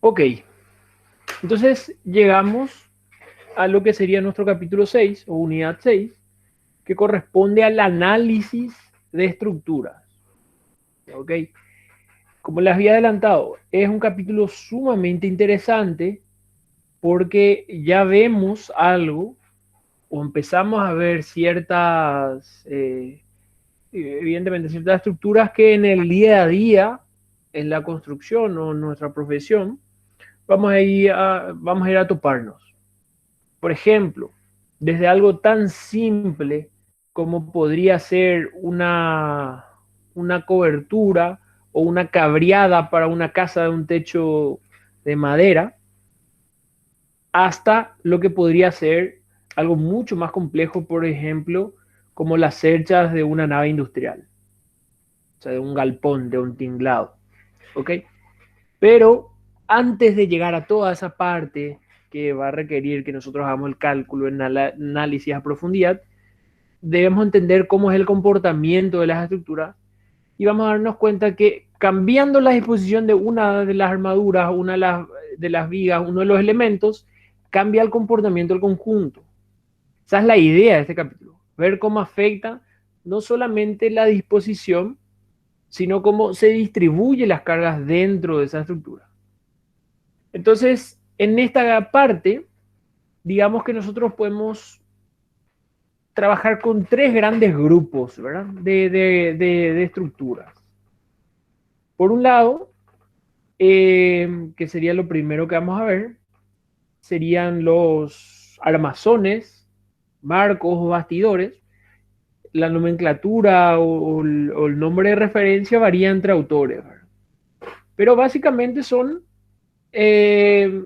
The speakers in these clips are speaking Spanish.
Ok, entonces llegamos a lo que sería nuestro capítulo 6 o unidad 6, que corresponde al análisis de estructuras. Ok, como les había adelantado, es un capítulo sumamente interesante porque ya vemos algo o empezamos a ver ciertas, evidentemente, ciertas estructuras que en el día a día, en la construcción o en nuestra profesión, vamos a ir a toparnos. Por ejemplo, desde algo tan simple como podría ser una cobertura o una cabreada para una casa de un techo de madera, hasta lo que podría ser algo mucho más complejo, por ejemplo, como las cerchas de una nave industrial, o sea, de un galpón, de un tinglado. ¿Ok? Pero antes de llegar a toda esa parte que va a requerir que nosotros hagamos el cálculo en análisis a profundidad, debemos entender cómo es el comportamiento de las estructuras y vamos a darnos cuenta que cambiando la disposición de una de las armaduras, una de las vigas, uno de los elementos, cambia el comportamiento del conjunto. Esa es la idea de este capítulo, ver cómo afecta no solamente la disposición, sino cómo se distribuyen las cargas dentro de esa estructura. Entonces, en esta parte, digamos que nosotros podemos trabajar con tres grandes grupos, ¿verdad? De estructuras. Por un lado, que sería lo primero que vamos a ver, serían los armazones, marcos o bastidores. La nomenclatura o el nombre de referencia varía entre autores, ¿verdad? Pero básicamente son eh,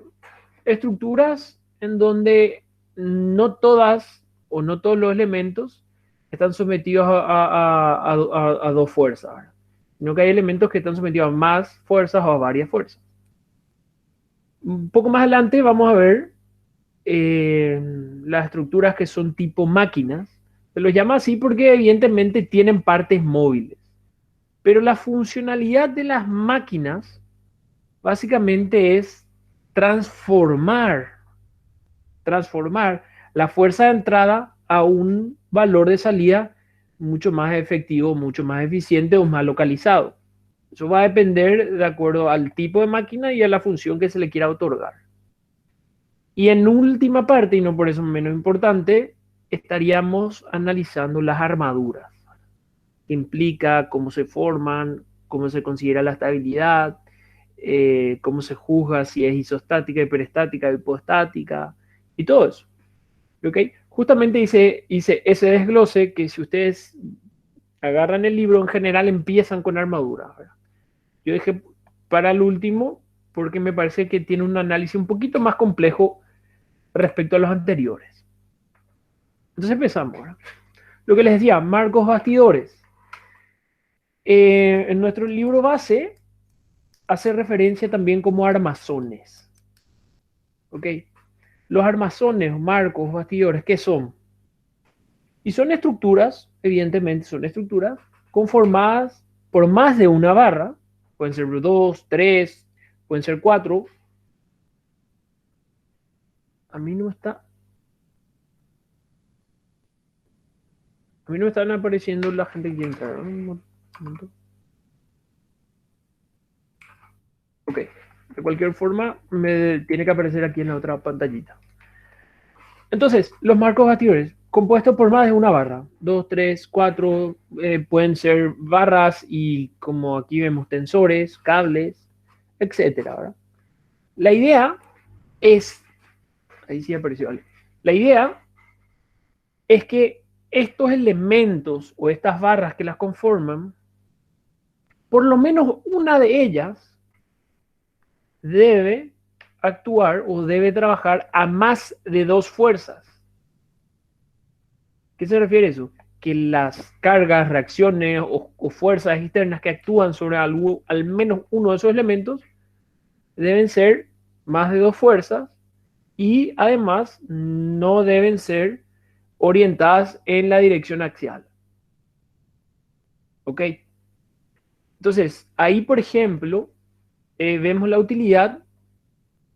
estructuras en donde no todas o no todos los elementos están sometidos a dos fuerzas, ¿verdad? Sino que hay elementos que están sometidos a más fuerzas o a varias fuerzas. Un poco más adelante vamos a ver las estructuras que son tipo máquinas. Se los llama así porque evidentemente tienen partes móviles. Pero la funcionalidad de las máquinas básicamente es transformar, transformar la fuerza de entrada a un valor de salida mucho más efectivo, mucho más eficiente o más localizado. Eso va a depender de acuerdo al tipo de máquina y a la función que se le quiera otorgar. Y en última parte, y no por eso menos importante, estaríamos analizando las armaduras, que implica cómo se forman, cómo se considera la estabilidad, cómo se juzga si es isostática, hiperestática, hipostática, y todo eso. ¿Ok? Justamente hice ese desglose que si ustedes agarran el libro, en general empiezan con armaduras, ¿verdad? Yo dejé para el último porque me parece que tiene un análisis un poquito más complejo respecto a los anteriores. Entonces empezamos, ¿verdad? Lo que les decía, marcos bastidores. En nuestro libro base hace referencia también como armazones. ¿Ok? Los armazones, marcos, bastidores, ¿qué son? Y son estructuras, evidentemente son estructuras conformadas por más de una barra. Pueden ser dos, tres, pueden ser cuatro. A mí no está. A mí no me están apareciendo la gente que entra. Ok. De cualquier forma, me tiene que aparecer aquí en la otra pantallita. Entonces, los marcos bastidores, compuestos por más de una barra, dos, tres, cuatro, pueden ser barras y como aquí vemos tensores, cables, etcétera, ¿verdad? La idea es, ahí sí apareció, ¿vale? La idea es que estos elementos o estas barras que las conforman, por lo menos una de ellas debe actuar o debe trabajar a más de dos fuerzas. ¿Qué se refiere a eso? Que las cargas, reacciones o fuerzas externas que actúan sobre al menos uno de esos elementos deben ser más de dos fuerzas y además no deben ser orientadas en la dirección axial. ¿Ok? Entonces, ahí, por ejemplo, vemos la utilidad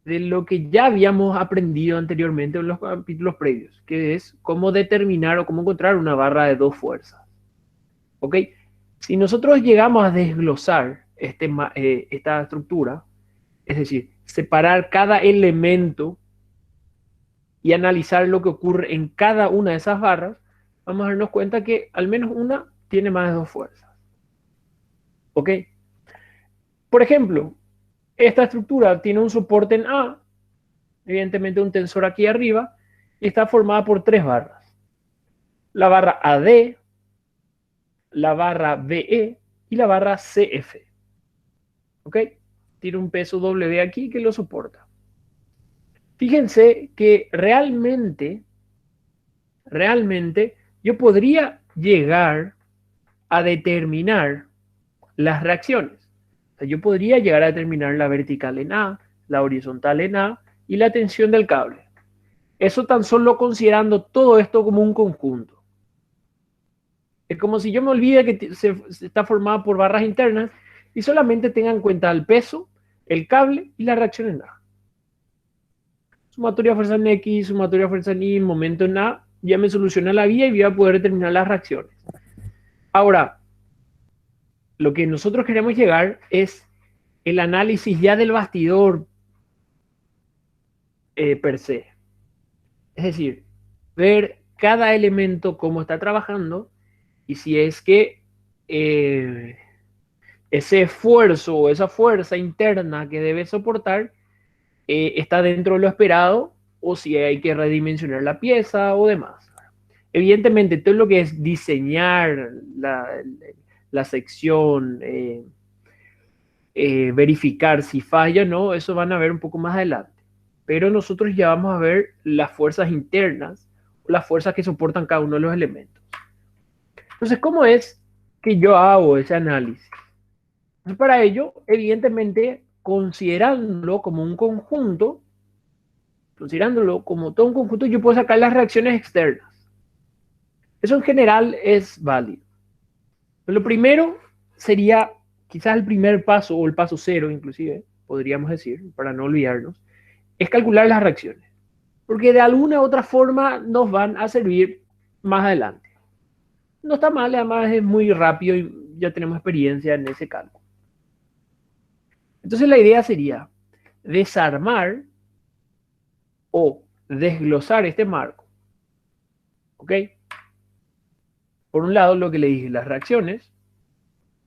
de lo que ya habíamos aprendido anteriormente en los capítulos previos, que es cómo determinar o cómo encontrar una barra de dos fuerzas. ¿Ok? Si nosotros llegamos a desglosar esta estructura, es decir, separar cada elemento y analizar lo que ocurre en cada una de esas barras, vamos a darnos cuenta que al menos una tiene más de dos fuerzas. ¿Ok? Por ejemplo, esta estructura tiene un soporte en A, evidentemente un tensor aquí arriba, y está formada por tres barras. La barra AD, la barra BE y la barra CF. ¿Ok? Tiene un peso W aquí que lo soporta. Fíjense que realmente yo podría llegar a determinar las reacciones. O sea, yo podría llegar a determinar la vertical en A, la horizontal en A y la tensión del cable. Eso tan solo considerando todo esto como un conjunto. Es como si yo me olvide que se está formada por barras internas y solamente tenga en cuenta el peso, el cable y la reacción en A. Sumatoria fuerza en X, sumatoria fuerza en Y, momento en A, ya me soluciona la vía y voy a poder determinar las reacciones. Ahora, lo que nosotros queremos llegar es el análisis ya del bastidor per se. Es decir, ver cada elemento cómo está trabajando y si es que ese esfuerzo o esa fuerza interna que debe soportar está dentro de lo esperado o si hay que redimensionar la pieza o demás. Evidentemente, todo lo que es diseñar la sección, verificar si falla o no, eso van a ver un poco más adelante. Pero nosotros ya vamos a ver las fuerzas internas o las fuerzas que soportan cada uno de los elementos. Entonces, ¿cómo es que yo hago ese análisis? Pues para ello, evidentemente, considerándolo como un conjunto, considerándolo como todo un conjunto, yo puedo sacar las reacciones externas. Eso en general es válido. Pero lo primero sería, quizás el primer paso, o el paso cero inclusive, podríamos decir, para no olvidarnos, es calcular las reacciones. Porque de alguna u otra forma nos van a servir más adelante. No está mal, además es muy rápido y ya tenemos experiencia en ese cálculo. Entonces la idea sería desarmar o desglosar este marco. ¿Ok? Por un lado, lo que le dije, las reacciones.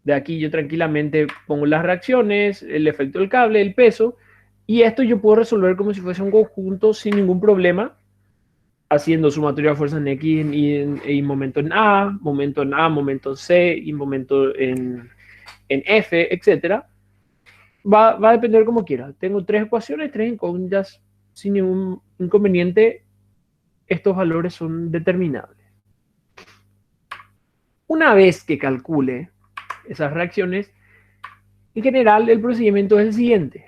De aquí yo tranquilamente pongo las reacciones, el efecto del cable, el peso, y esto yo puedo resolver como si fuese un conjunto sin ningún problema, haciendo sumatoria de fuerza en X y momento en A, momento en A, momento en C y momento en F, etc. Va a depender como quiera. Tengo tres ecuaciones, tres incógnitas, sin ningún inconveniente, estos valores son determinables. Una vez que calcule esas reacciones, en general el procedimiento es el siguiente.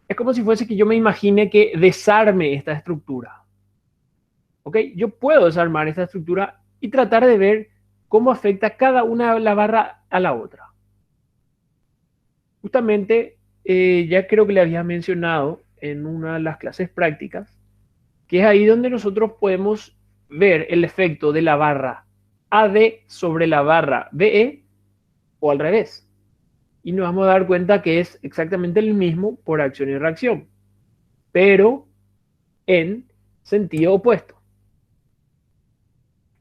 Es como si fuese que yo me imagine que desarme esta estructura. ¿Ok? Yo puedo desarmar esta estructura y tratar de ver cómo afecta cada una de las barras a la otra. Justamente, ya creo que le había mencionado en una de las clases prácticas, que es ahí donde nosotros podemos ver el efecto de la barra AD sobre la barra BE o al revés. Y nos vamos a dar cuenta que es exactamente el mismo por acción y reacción, pero en sentido opuesto.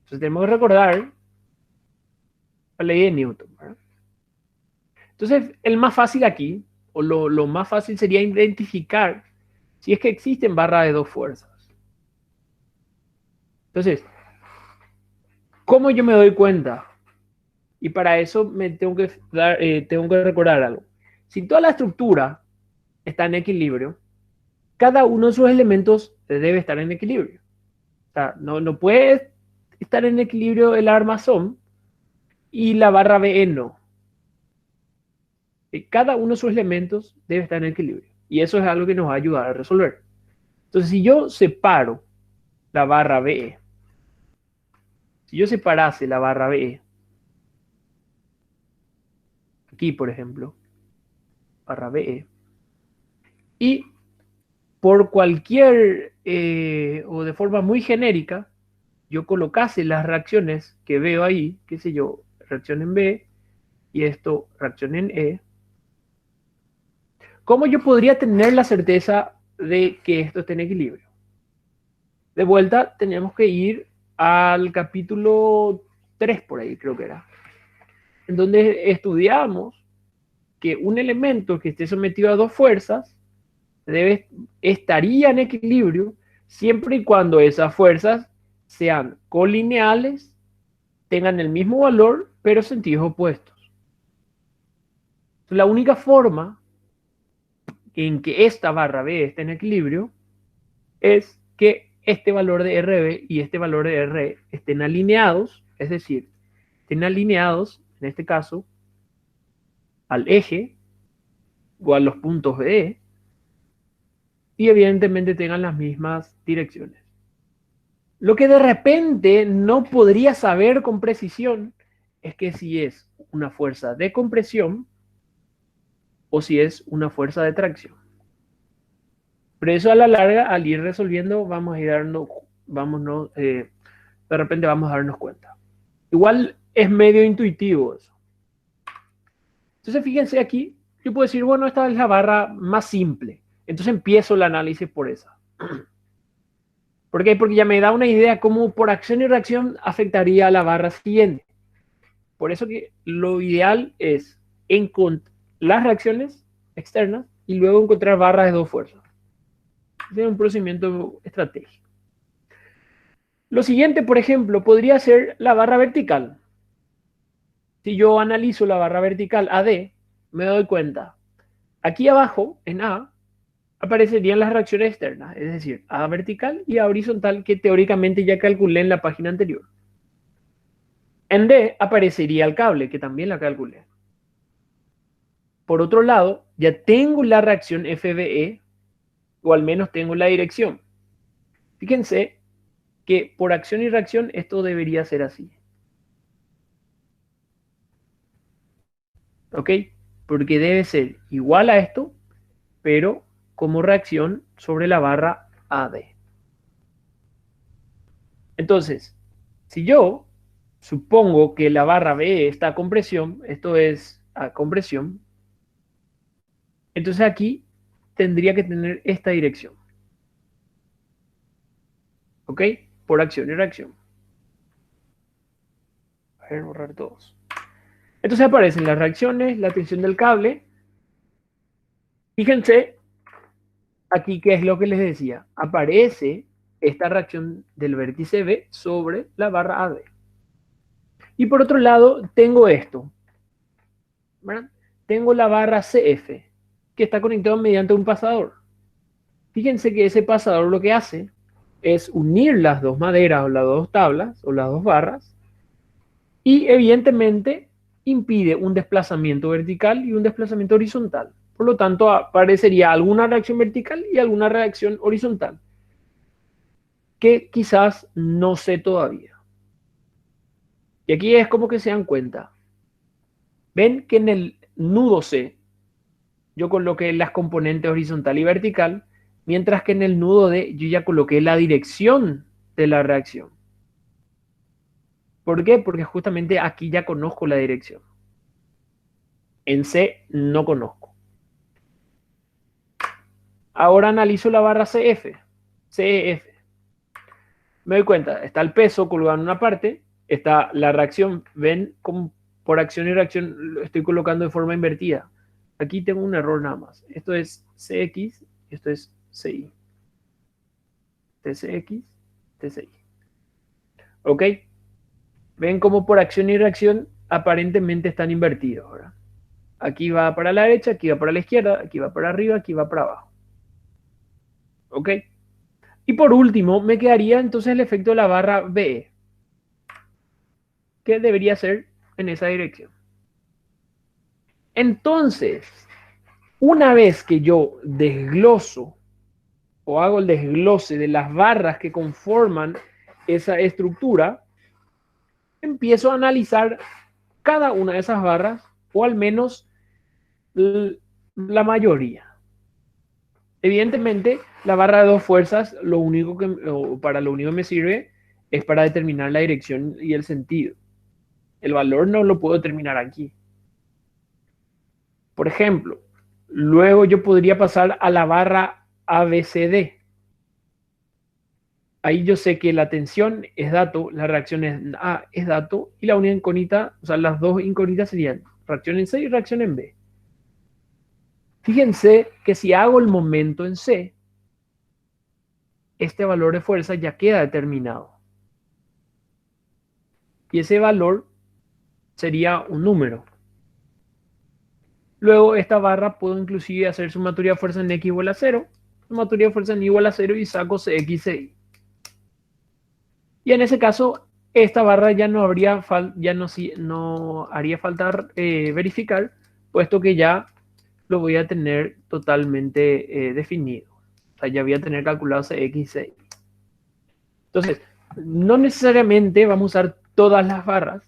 Entonces tenemos que recordar la ley de Newton, ¿verdad? Entonces, el más fácil aquí, o lo más fácil sería identificar si es que existen barras de dos fuerzas. Entonces, ¿cómo yo me doy cuenta? Y para eso me tengo que recordar algo. Si toda la estructura está en equilibrio, cada uno de sus elementos debe estar en equilibrio. O sea, no puede estar en equilibrio el armazón y la barra BE no. Cada uno de sus elementos debe estar en equilibrio. Y eso es algo que nos va a ayudar a resolver. Entonces, si yo separo la barra BE Si yo separase la barra BE, aquí por ejemplo, barra BE, y por cualquier o de forma muy genérica, yo colocase las reacciones que veo ahí, qué sé yo, reacción en B y esto, reacción en E, ¿cómo yo podría tener la certeza de que esto esté en equilibrio? De vuelta, tenemos que ir al capítulo 3 por ahí, creo que era, en donde estudiamos que un elemento que esté sometido a dos fuerzas estaría en equilibrio siempre y cuando esas fuerzas sean colineales, tengan el mismo valor, pero sentidos opuestos. La única forma en que esta barra B esté en equilibrio es que este valor de RB y este valor de RE estén alineados, es decir, estén alineados, en este caso, al eje o a los puntos BE y evidentemente tengan las mismas direcciones. Lo que de repente no podría saber con precisión es que si es una fuerza de compresión o si es una fuerza de tracción. Pero eso a la larga, al ir resolviendo, vamos a ir de repente vamos a darnos cuenta. Igual es medio intuitivo eso. Entonces fíjense aquí, yo puedo decir, bueno, esta es la barra más simple. Entonces empiezo el análisis por esa. ¿Por qué? Porque ya me da una idea cómo por acción y reacción afectaría a la barra siguiente. Por eso que lo ideal es encontrar las reacciones externas y luego encontrar barras de dos fuerzas. Es un procedimiento estratégico. Lo siguiente, por ejemplo, podría ser la barra vertical. Si yo analizo la barra vertical AD, me doy cuenta. Aquí abajo, en A, aparecerían las reacciones externas, es decir, A vertical y A horizontal, que teóricamente ya calculé en la página anterior. En D aparecería el cable, que también la calculé. Por otro lado, ya tengo la reacción FBE, o al menos tengo la dirección. Fíjense que por acción y reacción esto debería ser así. ¿Ok? Porque debe ser igual a esto, pero como reacción sobre la barra AD. Entonces, si yo supongo que la barra B está a compresión, esto es a compresión, entonces aquí tendría que tener esta dirección. ¿Ok? Por acción y reacción. A ver, borrar todos. Entonces aparecen las reacciones, la tensión del cable. Fíjense aquí qué es lo que les decía. Aparece esta reacción del vértice B sobre la barra AD. Y por otro lado, tengo esto. ¿Verdad? Tengo la barra CF, que está conectado mediante un pasador. Fíjense que ese pasador lo que hace es unir las dos maderas o las dos tablas o las dos barras y evidentemente impide un desplazamiento vertical y un desplazamiento horizontal. Por lo tanto, aparecería alguna reacción vertical y alguna reacción horizontal, que quizás no sé todavía. Y aquí es como que se dan cuenta. Ven que en el nudo C yo coloqué las componentes horizontal y vertical, mientras que en el nudo D yo ya coloqué la dirección de la reacción. ¿Por qué? Porque justamente aquí ya conozco la dirección. En C no conozco. Ahora analizo la barra CF. CEF. Me doy cuenta, está el peso colgado en una parte, está la reacción. Ven como por acción y reacción lo estoy colocando de forma invertida. Aquí tengo un error nada más. Esto es CX y esto es CI. TCX, TCI. ¿Ok? Ven como por acción y reacción aparentemente están invertidos, ¿verdad? Aquí va para la derecha, aquí va para la izquierda, aquí va para arriba, aquí va para abajo. ¿Ok? Y por último, me quedaría entonces el efecto de la barra BE, que debería ser en esa dirección. Entonces, una vez que yo desgloso o hago el desglose de las barras que conforman esa estructura, empiezo a analizar cada una de esas barras, o al menos la mayoría. Evidentemente, la barra de dos fuerzas, para lo único que me sirve es para determinar la dirección y el sentido. El valor no lo puedo determinar aquí. Por ejemplo, luego yo podría pasar a la barra ABCD. Ahí yo sé que la tensión es dato, la reacción es dato, y la unidad incógnita, o sea, las dos incógnitas serían reacción en C y reacción en B. Fíjense que si hago el momento en C, este valor de fuerza ya queda determinado. Y ese valor sería un número. Luego esta barra puedo inclusive hacer sumatoria de fuerza en X igual a 0, sumatoria de fuerza en Y igual a 0 y saco CX, CY. Y en ese caso, esta barra ya no haría no haría falta verificar, puesto que ya lo voy a tener totalmente definido. O sea, ya voy a tener calculado CX, CY. Entonces, no necesariamente vamos a usar todas las barras,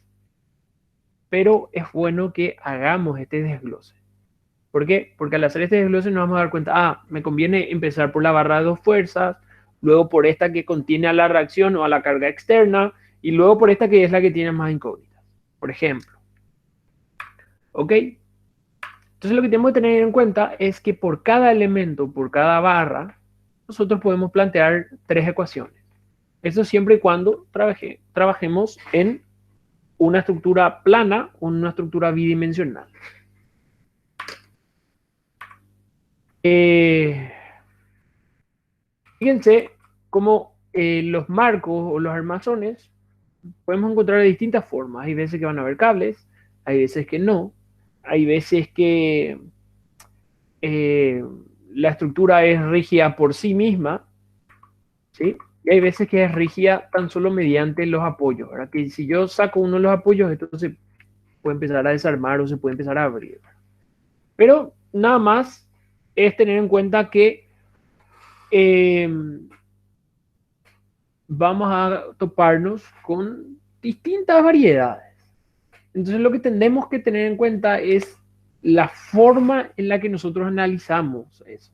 pero es bueno que hagamos este desglose. ¿Por qué? Porque al hacer este desglose nos vamos a dar cuenta, me conviene empezar por la barra de dos fuerzas, luego por esta que contiene a la reacción o a la carga externa, y luego por esta que es la que tiene más incógnitas, por ejemplo. ¿Ok? Entonces lo que tenemos que tener en cuenta es que por cada elemento, por cada barra, nosotros podemos plantear tres ecuaciones. Eso siempre y cuando trabajemos en una estructura plana o en una estructura bidimensional. Fíjense cómo los marcos o los armazones podemos encontrar de distintas formas. Hay veces que van a haber cables, hay veces que no, hay veces que eh, la estructura es rígida por sí misma, ¿sí? Y hay veces que es rígida tan solo mediante los apoyos, ¿verdad? Que si yo saco uno de los apoyos, entonces puede empezar a desarmar o se puede empezar a abrir. Pero nada más es tener en cuenta que vamos a toparnos con distintas variedades. Entonces lo que tenemos que tener en cuenta es la forma en la que nosotros analizamos eso.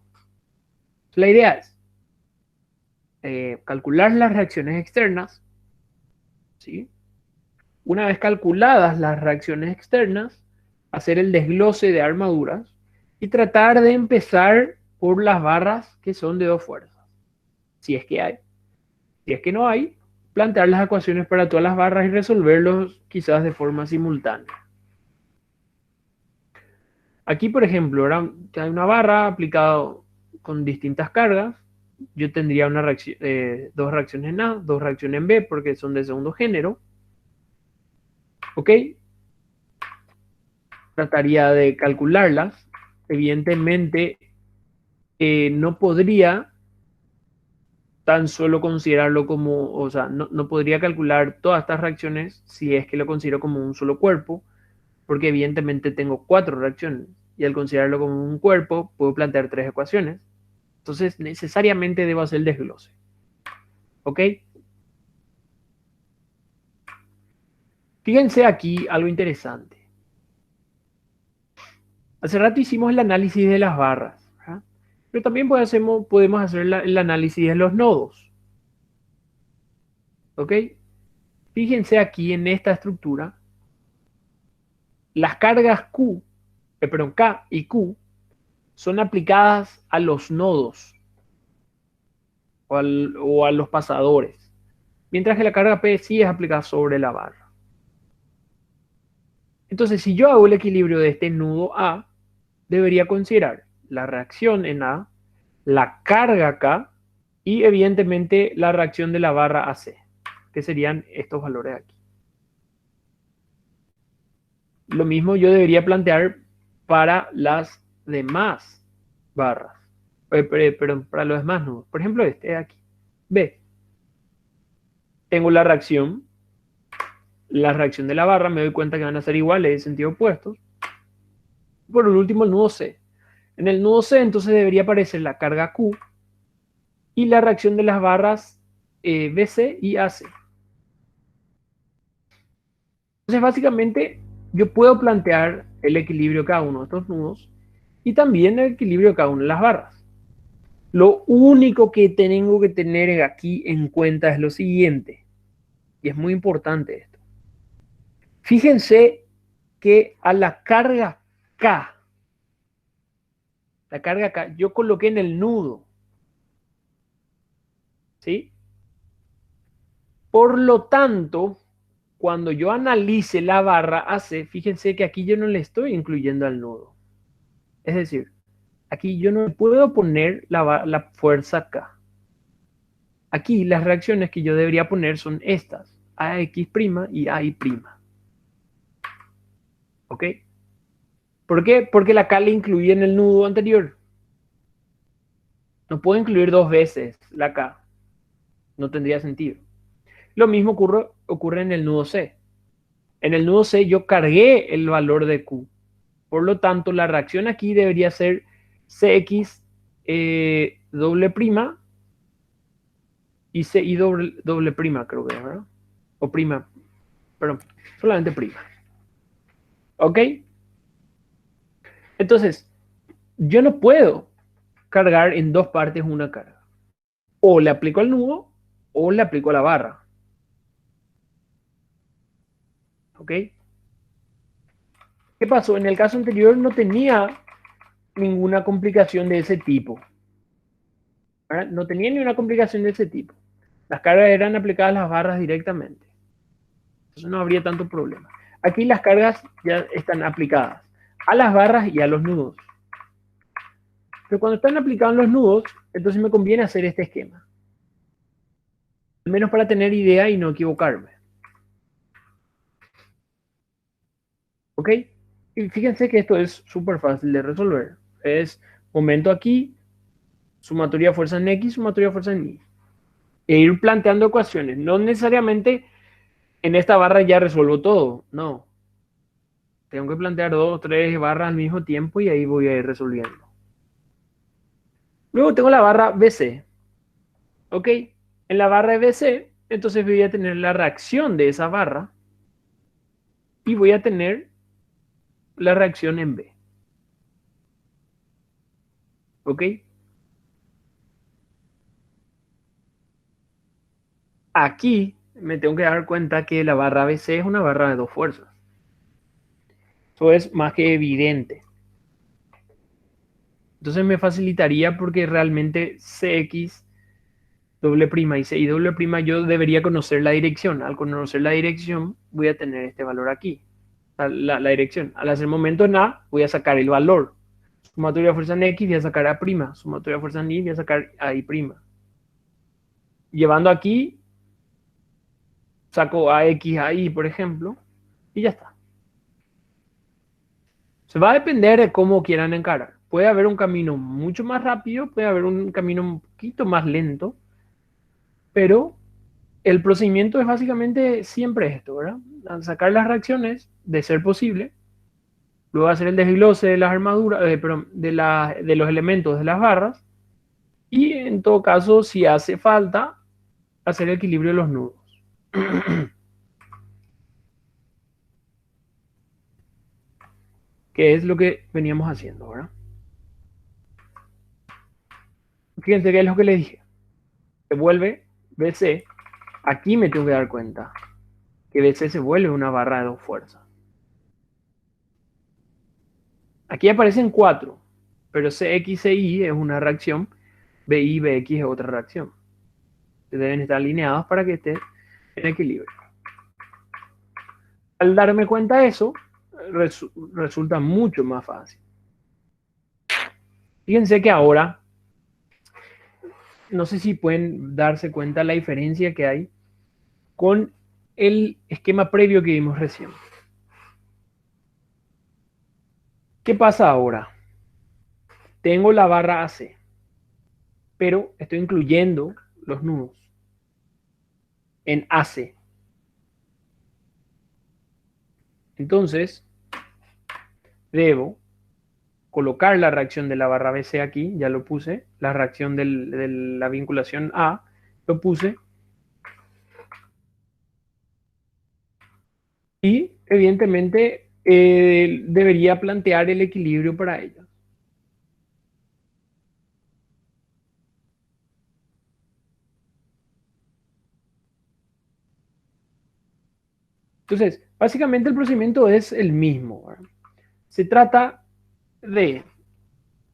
La idea es calcular las reacciones externas, ¿sí? Una vez calculadas las reacciones externas, hacer el desglose de armaduras y tratar de empezar por las barras que son de dos fuerzas, si es que hay. Si es que no hay, plantear las ecuaciones para todas las barras y resolverlos quizás de forma simultánea. Aquí, por ejemplo, hay una barra aplicada con distintas cargas. Yo tendría dos reacciones en A, dos reacciones en B, porque son de segundo género. ¿Ok? Trataría de calcularlas. Evidentemente, no podría tan solo considerarlo como, o sea, no podría calcular todas estas reacciones si es que lo considero como un solo cuerpo, porque evidentemente tengo cuatro reacciones y al considerarlo como un cuerpo puedo plantear tres ecuaciones. Entonces necesariamente debo hacer el desglose. ¿Ok? Fíjense aquí algo interesante. Hace rato hicimos el análisis de las barras, ¿verdad? Pero también podemos hacer el análisis de los nodos. ¿Ok? Fíjense aquí en esta estructura, las cargas K y Q son aplicadas a los nodos o a los pasadores, mientras que la carga P sí es aplicada sobre la barra. Entonces, si yo hago el equilibrio de este nudo A, debería considerar la reacción en A, la carga K y evidentemente la reacción de la barra AC, que serían estos valores aquí. Lo mismo yo debería plantear para las demás barras, perdón, para los demás nudos. Por ejemplo, este de aquí. B. Tengo la reacción de la barra, me doy cuenta que van a ser iguales en sentido opuestos. Por último, el nudo C. En el nudo C entonces debería aparecer la carga Q y la reacción de las barras BC y AC. Entonces, básicamente, yo puedo plantear el equilibrio de cada uno de estos nudos y también el equilibrio de cada una de las barras. Lo único que tengo que tener aquí en cuenta es lo siguiente, y es muy importante esto. Fíjense que a la carga K, yo coloqué en el nudo, ¿sí? Por lo tanto, cuando yo analice la barra AC, fíjense que aquí yo no le estoy incluyendo al nudo. Es decir, aquí yo no puedo poner la fuerza K. Aquí las reacciones que yo debería poner son estas, AX' y AI'. ¿Ok? ¿Por qué? Porque la K le incluí en el nudo anterior. No puedo incluir dos veces la K. No tendría sentido. Lo mismo ocurre en el nudo C. En el nudo C yo cargué el valor de Q. Por lo tanto, la reacción aquí debería ser CX doble prima y CI doble prima, creo que es, ¿verdad? O prima, perdón, solamente prima. ¿Ok? Entonces, yo no puedo cargar en dos partes una carga. O le aplico al nudo o le aplico a la barra. ¿Ok? ¿Qué pasó? En el caso anterior no tenía ninguna complicación de ese tipo. ¿Verdad? No tenía ni una complicación de ese tipo. Las cargas eran aplicadas a las barras directamente. Entonces no habría tanto problema. Aquí las cargas ya están aplicadas a las barras y a los nudos. Pero cuando están aplicados los nudos, entonces me conviene hacer este esquema. Al menos para tener idea y no equivocarme. ¿Ok? Y fíjense que esto es súper fácil de resolver. Es momento aquí, sumatoria de fuerza en X, sumatoria de fuerza en Y. E ir planteando ecuaciones. No necesariamente en esta barra ya resuelvo todo. No. Tengo que plantear dos o tres barras al mismo tiempo y ahí voy a ir resolviendo. Luego tengo la barra BC. ¿Ok? En la barra de BC, entonces voy a tener la reacción de esa barra y voy a tener la reacción en B. ¿Ok? Aquí me tengo que dar cuenta que la barra BC es una barra de dos fuerzas. Eso es más que evidente. Entonces me facilitaría porque realmente CX doble prima y CI doble prima yo debería conocer la dirección. Al conocer la dirección voy a tener este valor aquí. La dirección. Al hacer momento en A voy a sacar el valor. Sumatoria de fuerza en X voy a sacar A'. Sumatoria de fuerza en Y voy a sacar AI'. Llevando aquí, saco AX, AI, por ejemplo, y ya está. Se va a depender de cómo quieran encarar. Puede haber un camino mucho más rápido, puede haber un camino un poquito más lento, pero el procedimiento es básicamente siempre esto, ¿verdad? Al sacar las reacciones, de ser posible, luego hacer el desglose de las armaduras, perdón, de los elementos de las barras, y en todo caso, si hace falta, hacer el equilibrio de los nudos. Que es lo que veníamos haciendo, ¿verdad? Fíjense que es lo que les dije. Se vuelve BC. Aquí me tengo que dar cuenta que BC se vuelve una barra de dos fuerzas. Aquí aparecen cuatro, pero CX-CY es una reacción, BI-BX es otra reacción. Deben estar alineados para que esté en equilibrio. Al darme cuenta de eso, resulta mucho más fácil. Fíjense que ahora, no sé si pueden darse cuenta la diferencia que hay con el esquema previo que vimos recién. ¿Qué pasa ahora? Tengo la barra AC, pero estoy incluyendo los nudos en AC. Entonces, debo colocar la reacción de la barra BC aquí, ya lo puse, la reacción de la vinculación A, lo puse, y evidentemente debería plantear el equilibrio para ello. Entonces, básicamente el procedimiento es el mismo, ¿verdad? Se trata de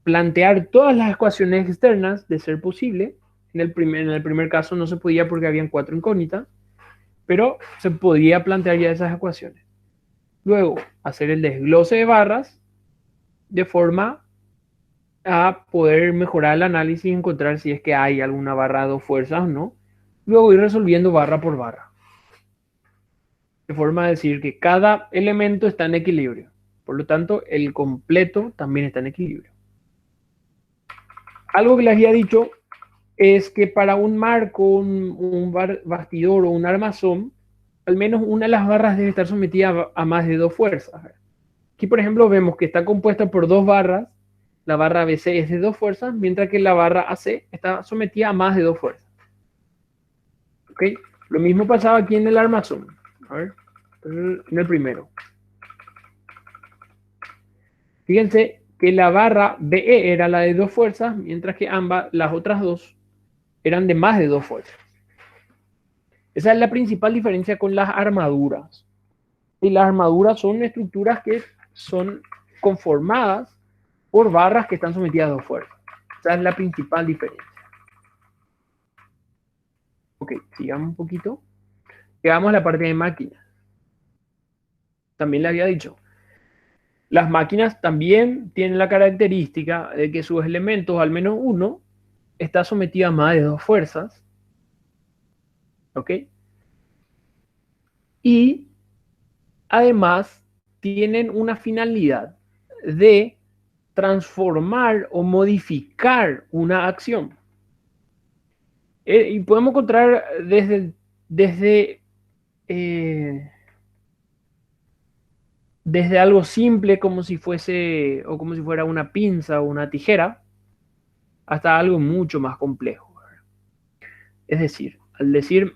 plantear todas las ecuaciones externas de ser posible. En el primer caso no se podía porque habían 4 incógnitas, pero se podía plantear ya esas ecuaciones. Luego, hacer el desglose de barras de forma a poder mejorar el análisis y encontrar si es que hay alguna barra de dos fuerzas o no. Luego ir resolviendo barra por barra. De forma de decir que cada elemento está en equilibrio. Por lo tanto, el completo también está en equilibrio. Algo que les había dicho es que para un marco, un bastidor o un armazón, al menos una de las barras debe estar sometida a más de dos fuerzas. Aquí, por ejemplo, vemos que está compuesta por dos barras. La barra BC es de dos fuerzas, mientras que la barra AC está sometida a más de dos fuerzas. ¿Ok? Lo mismo pasaba aquí en el armazón. A ver, en el primero. Fíjense que la barra BE era la de dos fuerzas, mientras que ambas, las otras dos, eran de más de dos fuerzas. Esa es la principal diferencia con las armaduras. Y las armaduras son estructuras que son conformadas por barras que están sometidas a dos fuerzas. Esa es la principal diferencia. Ok, sigamos un poquito. Llegamos a la parte de máquinas. También le había dicho, las máquinas también tienen la característica de que sus elementos, al menos uno, está sometido a más de dos fuerzas. ¿Ok? Y además tienen una finalidad de transformar o modificar una acción. Y podemos encontrar desde, eh, desde algo simple como si fuese o como si fuera una pinza o una tijera hasta algo mucho más complejo. Es decir,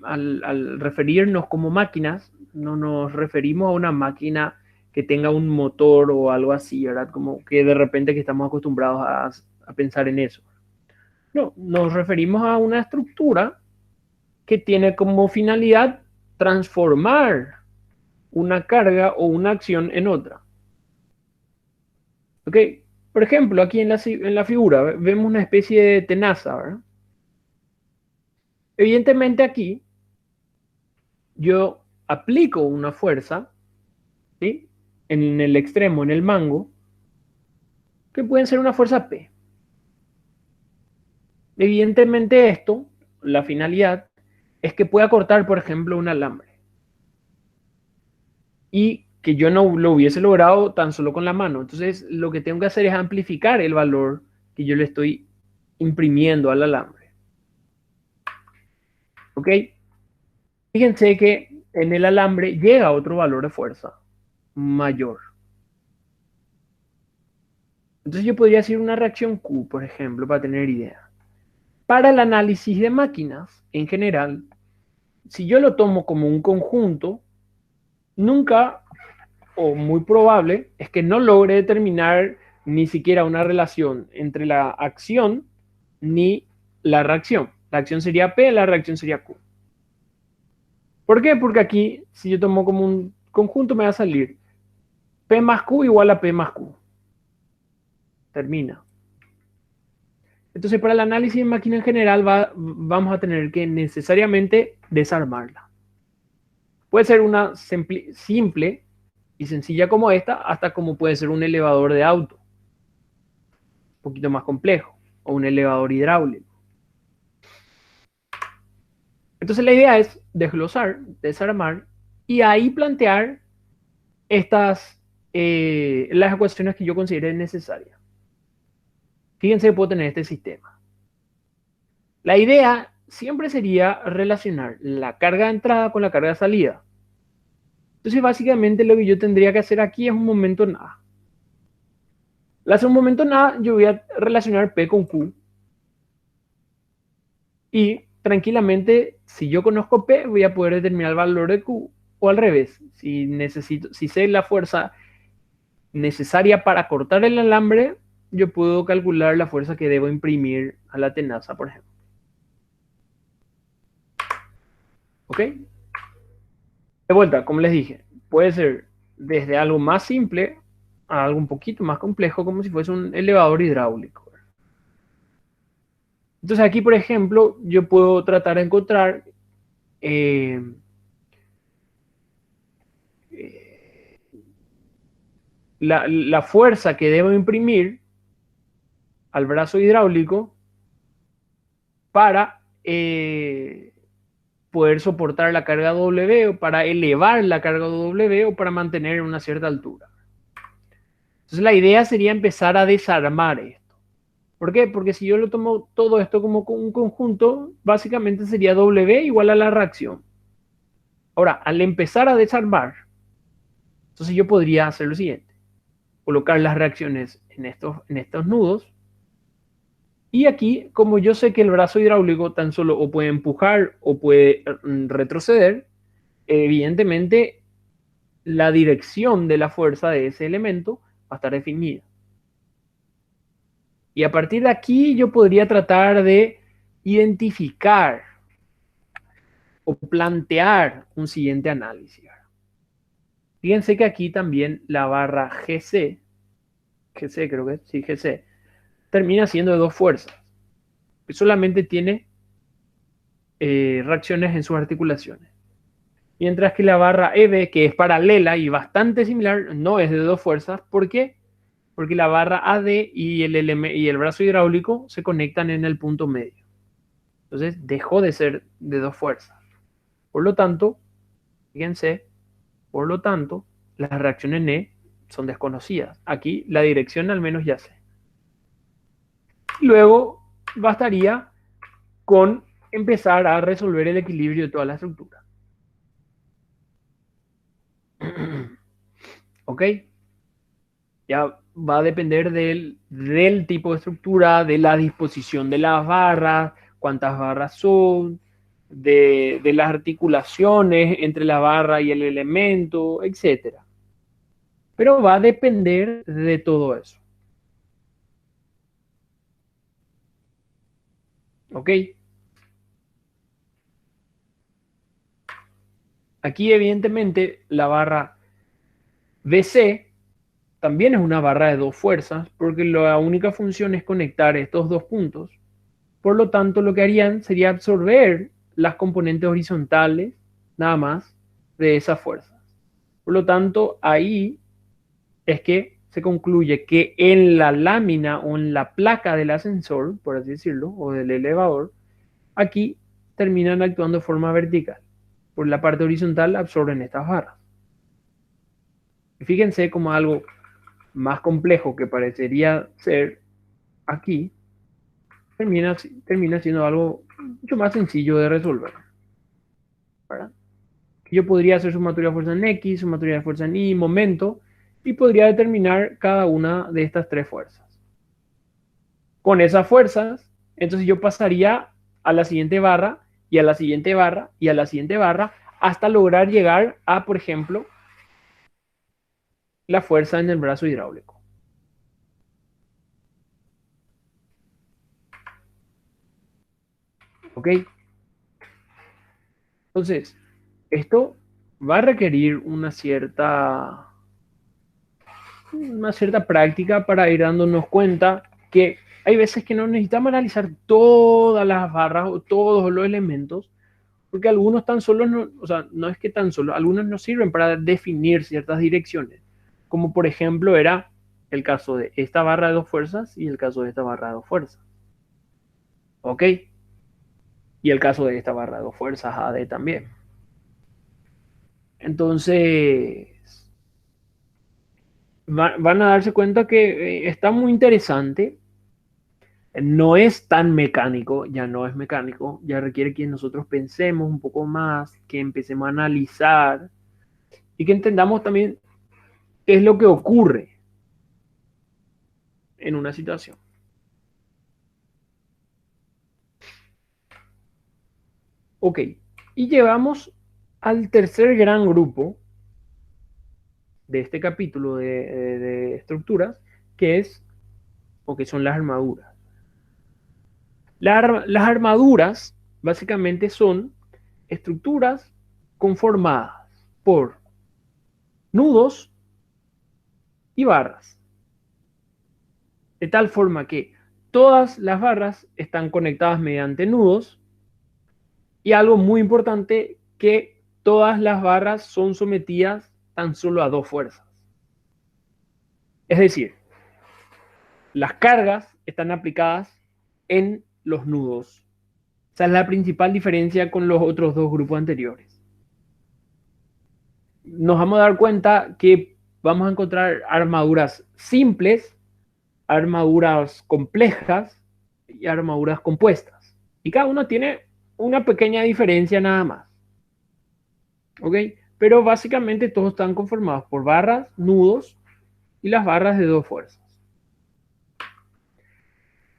al referirnos como máquinas, no nos referimos a una máquina que tenga un motor o algo así, ¿verdad? Como que de repente que estamos acostumbrados a pensar en eso. No, nos referimos a una estructura que tiene como finalidad transformar una carga o una acción en otra. ¿Ok? Por ejemplo, aquí en la figura vemos una especie de tenaza, ¿verdad? Evidentemente aquí yo aplico una fuerza, ¿sí? En el extremo, en el mango, que pueden ser una fuerza P. Evidentemente esto, la finalidad, es que pueda cortar, por ejemplo, un alambre. Y que yo no lo hubiese logrado tan solo con la mano. Entonces, lo que tengo que hacer es amplificar el valor que yo le estoy imprimiendo al alambre. ¿Ok? Fíjense que en el alambre llega otro valor de fuerza mayor. Entonces yo podría decir una reacción Q, por ejemplo, para tener idea. Para el análisis de máquinas, en general, si yo lo tomo como un conjunto, nunca o muy probable es que no logre determinar ni siquiera una relación entre la acción ni la reacción. La acción sería P, la reacción sería Q. ¿Por qué? Porque aquí, si yo tomo como un conjunto, me va a salir P más Q igual a P más Q. Termina. Entonces, para el análisis de máquina en general, vamos a tener que necesariamente desarmarla. Puede ser una simple y sencilla como esta, hasta como puede ser un elevador de auto, un poquito más complejo, o un elevador hidráulico. Entonces, la idea es desglosar, desarmar, y ahí plantear las ecuaciones que yo considere necesarias. Fíjense que puedo tener este sistema. La idea siempre sería relacionar la carga de entrada con la carga de salida. Entonces, básicamente lo que yo tendría que hacer aquí es un momento nada. Al hacer un momento nada, yo voy a relacionar P con Q. Y tranquilamente, si yo conozco P, voy a poder determinar el valor de Q o al revés, si sé la fuerza necesaria para cortar el alambre, yo puedo calcular la fuerza que debo imprimir a la tenaza, por ejemplo. ¿Ok? De vuelta, como les dije, puede ser desde algo más simple a algo un poquito más complejo, como si fuese un elevador hidráulico. Entonces aquí, por ejemplo, yo puedo tratar de encontrar eh, la fuerza que debo imprimir al brazo hidráulico para poder soportar la carga W o para elevar la carga W o para mantener una cierta altura. Entonces la idea sería empezar a desarmar esto. ¿Por qué? Porque si yo lo tomo todo esto como un conjunto, básicamente sería W igual a la reacción. Ahora, al empezar a desarmar, entonces yo podría hacer lo siguiente. Colocar las reacciones en estos nudos. Y aquí, como yo sé que el brazo hidráulico tan solo o puede empujar o puede retroceder, evidentemente la dirección de la fuerza de ese elemento va a estar definida. Y a partir de aquí yo podría tratar de identificar o plantear un siguiente análisis. Fíjense que aquí también la barra GC creo que sí, GC, termina siendo de dos fuerzas. Que solamente tiene reacciones en sus articulaciones. Mientras que la barra EB, que es paralela y bastante similar, no es de dos fuerzas. ¿Por qué? Porque la barra AD y el brazo hidráulico se conectan en el punto medio. Entonces dejó de ser de dos fuerzas. Por lo tanto, fíjense, por lo tanto, las reacciones NE son desconocidas. Aquí la dirección al menos ya sé. Luego bastaría con empezar a resolver el equilibrio de toda la estructura. ¿Ok? Ya va a depender del tipo de estructura, de la disposición de las barras, cuántas barras son, de las articulaciones entre la barra y el elemento, etcétera. Pero va a depender de todo eso. ¿Ok? Aquí evidentemente la barra BC también es una barra de dos fuerzas porque la única función es conectar estos dos puntos. Por lo tanto, lo que harían sería absorber las componentes horizontales nada más de esas fuerzas. Por lo tanto, ahí es que se concluye que en la lámina o en la placa del ascensor, por así decirlo, o del elevador, aquí terminan actuando de forma vertical. Por la parte horizontal absorben estas barras. Y fíjense como algo más complejo que parecería ser aquí, termina siendo algo mucho más sencillo de resolver. ¿Verdad? Yo podría hacer sumatoria de fuerza en X, sumatoria de fuerza en Y, momento, y podría determinar cada una de estas tres fuerzas. Con esas fuerzas, entonces yo pasaría a la siguiente barra, y a la siguiente barra, y a la siguiente barra, hasta lograr llegar a, por ejemplo, la fuerza en el brazo hidráulico. ¿Ok? Entonces, esto va a requerir una cierta práctica para ir dándonos cuenta que hay veces que no necesitamos analizar todas las barras o todos los elementos, porque algunos tan solo, no, o sea, no es que tan solo, algunos nos sirven para definir ciertas direcciones, como por ejemplo era el caso de esta barra de dos fuerzas y el caso de esta barra de dos fuerzas. ¿Ok? Y el caso de esta barra de dos fuerzas AD también. Entonces, van a darse cuenta que está muy interesante. No es tan mecánico, ya no es mecánico, ya requiere que nosotros pensemos un poco más, que empecemos a analizar y que entendamos también qué es lo que ocurre en una situación. Ok, y llevamos al tercer gran grupo de este capítulo de estructuras, que es, o que son las armaduras. Las armaduras básicamente son estructuras conformadas por nudos y barras, de tal forma que todas las barras están conectadas mediante nudos, y algo muy importante, que todas las barras son sometidas tan solo a dos fuerzas. Es decir, las cargas están aplicadas en los nudos. Esa es la principal diferencia con los otros dos grupos anteriores. Nos vamos a dar cuenta que vamos a encontrar armaduras simples, armaduras complejas y armaduras compuestas. Y cada uno tiene una pequeña diferencia nada más. ¿Ok? Pero básicamente todos están conformados por barras, nudos y las barras de dos fuerzas.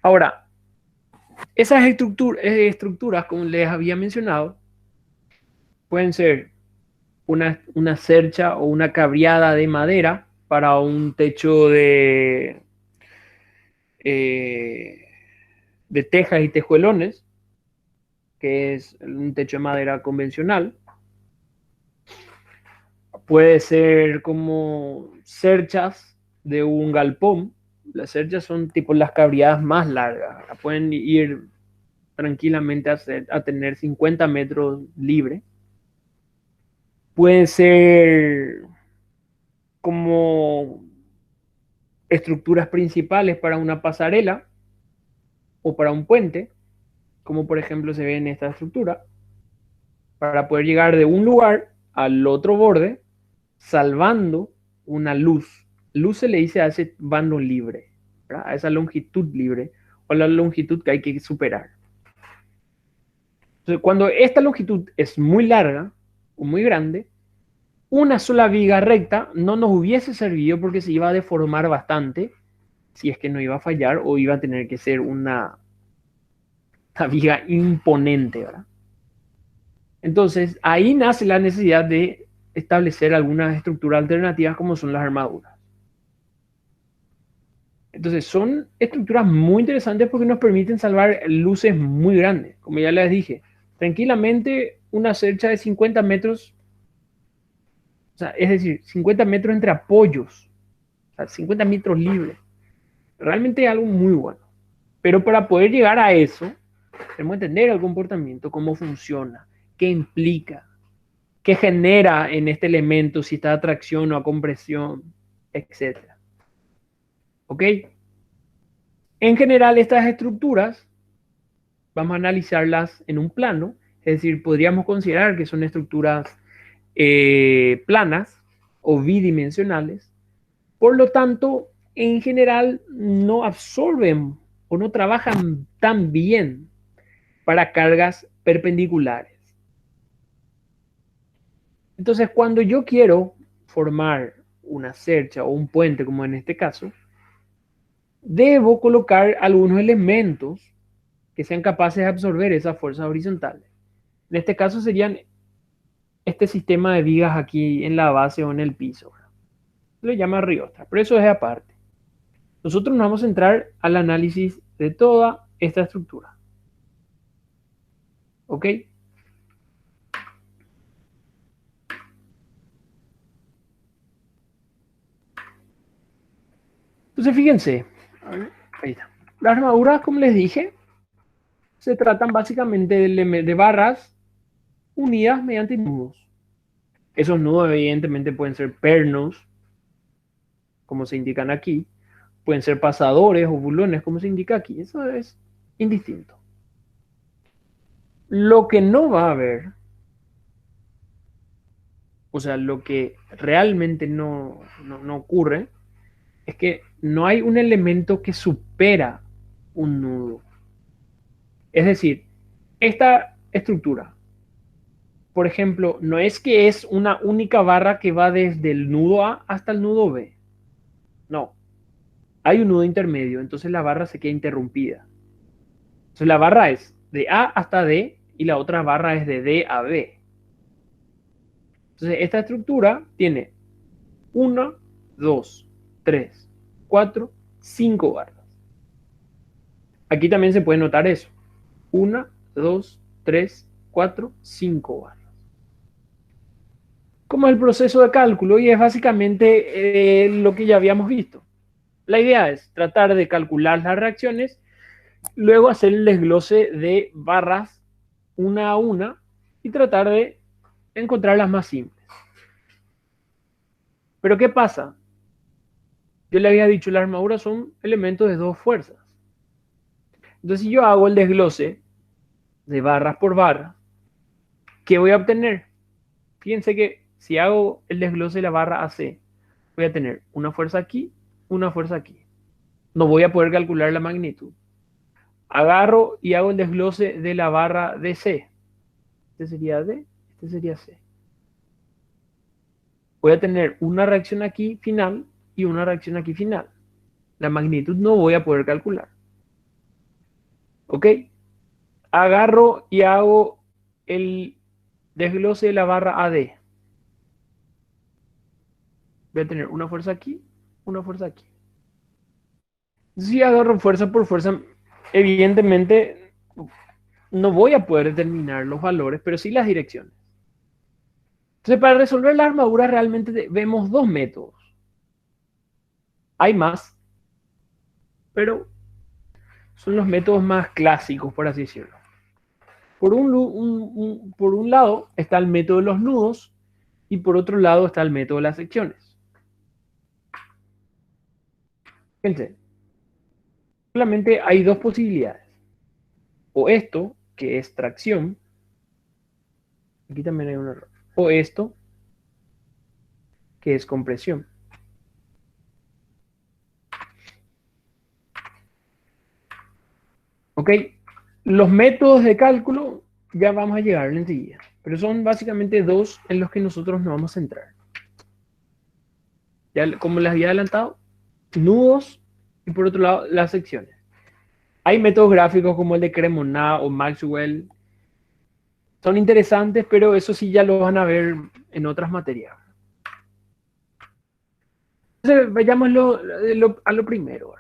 Ahora, esas estructuras, como les había mencionado, pueden ser una cercha o una cabriada de madera para un techo eh, de tejas y tejuelones, que es un techo de madera convencional. Puede ser como cerchas de un galpón. Las cerchas son tipo las cabriadas más largas. Pueden ir tranquilamente a tener 50 metros libre. Pueden ser como estructuras principales para una pasarela o para un puente, como por ejemplo se ve en esta estructura, para poder llegar de un lugar al otro borde, salvando una luz. Luz se le dice a ese vano libre, ¿verdad? A esa longitud libre o la longitud que hay que superar. Entonces, cuando esta longitud es muy larga o muy grande, una sola viga recta no nos hubiese servido porque se iba a deformar bastante si es que no iba a fallar o iba a tener que ser una viga imponente, ¿verdad? Entonces, ahí nace la necesidad de establecer algunas estructuras alternativas como son las armaduras. Entonces, son estructuras muy interesantes porque nos permiten salvar luces muy grandes. Como ya les dije, tranquilamente una cercha de 50 metros, o sea, es decir, 50 metros entre apoyos, o sea, 50 metros libres. Realmente es algo muy bueno. Pero para poder llegar a eso, tenemos que entender el comportamiento, cómo funciona, qué implica, qué genera en este elemento, si está a tracción o a compresión, etc. ¿Ok? En general, estas estructuras vamos a analizarlas en un plano, es decir, podríamos considerar que son estructuras planas o bidimensionales. Por lo tanto, en general no absorben o no trabajan tan bien para cargas perpendiculares. Entonces, cuando yo quiero formar una cercha o un puente, como en este caso, debo colocar algunos elementos que sean capaces de absorber esas fuerzas horizontales. En este caso serían este sistema de vigas aquí en la base o en el piso. Se le llama riostra, pero eso es aparte. Nosotros nos vamos a centrar al análisis de toda esta estructura. ¿Ok? Entonces, fíjense. Ahí está. Las armaduras, como les dije, se tratan básicamente de barras unidas mediante nudos. Esos nudos evidentemente pueden ser pernos, como se indican aquí, pueden ser pasadores o bulones, como se indica aquí. Eso es indistinto. Lo que no va a haber, o sea, lo que realmente no ocurre, es que no hay un elemento que supera un nudo. Es decir, esta estructura, por ejemplo, no es que es una única barra que va desde el nudo A hasta el nudo B. No, hay un nudo intermedio, entonces la barra se queda interrumpida. Entonces la barra es de A hasta D y la otra barra es de D a B. Entonces, esta estructura tiene 1, 2, 3, 4, 5 barras. Aquí también se puede notar eso. 1, 2, 3, 4, 5 barras. ¿Cómo es el proceso de cálculo? Y es básicamente lo que ya habíamos visto. La idea es tratar de calcular las reacciones, luego hacer el desglose de barras una a una y tratar de encontrar las más simples. Pero ¿qué pasa? Yo le había dicho, las armaduras son elementos de dos fuerzas. Entonces, si yo hago el desglose de barras por barra, ¿qué voy a obtener? Fíjense que si hago el desglose de la barra AC, voy a tener una fuerza aquí, una fuerza aquí. No voy a poder calcular la magnitud. Agarro y hago el desglose de la barra DC. Este sería D, este sería C. Voy a tener una reacción aquí final y una reacción aquí final. La magnitud no voy a poder calcular. ¿Ok? Agarro y hago el desglose de la barra AD. Voy a tener una fuerza aquí, una fuerza aquí. Si agarro fuerza por fuerza, evidentemente no voy a poder determinar los valores, pero sí las direcciones. Entonces, para resolver la armadura realmente vemos dos métodos. Hay más, pero son los métodos más clásicos, por así decirlo. Por un lado está el método de los nudos y por otro lado está el método de las secciones. Fíjense, solamente hay dos posibilidades. O esto, que es tracción, aquí también hay un error, o esto, que es compresión. ¿Ok? Los métodos de cálculo ya vamos a llegar enseguida, pero son básicamente dos en los que nosotros nos vamos a centrar. Ya, como les había adelantado, nudos y por otro lado las secciones. Hay métodos gráficos como el de Cremona o Maxwell. Son interesantes, pero eso sí ya lo van a ver en otras materias. Entonces, vayamos a lo primero.